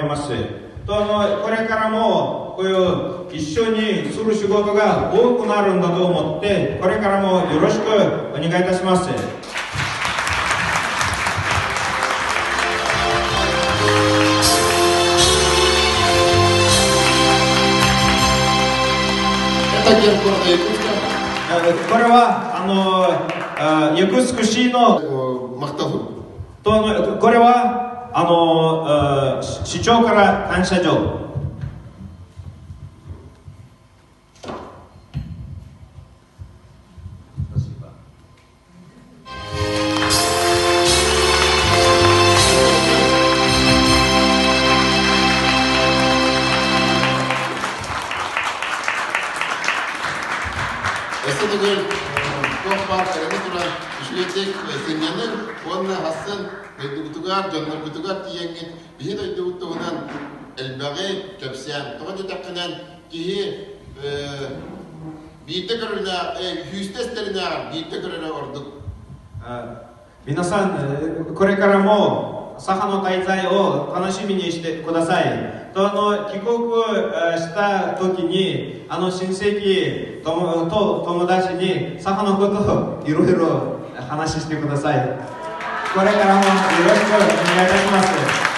ます。とこれからもこういう一緒にする仕事が多くなるんだと思って、これからもよろしくお願いいたします。これはユクスク市のこれは市長から感謝状。皆さん、これからもサハの滞在を楽しみにしてください。帰国した時に親戚と友達にサハのことをいろいろ話してください。これからもよろしくお願いいたします。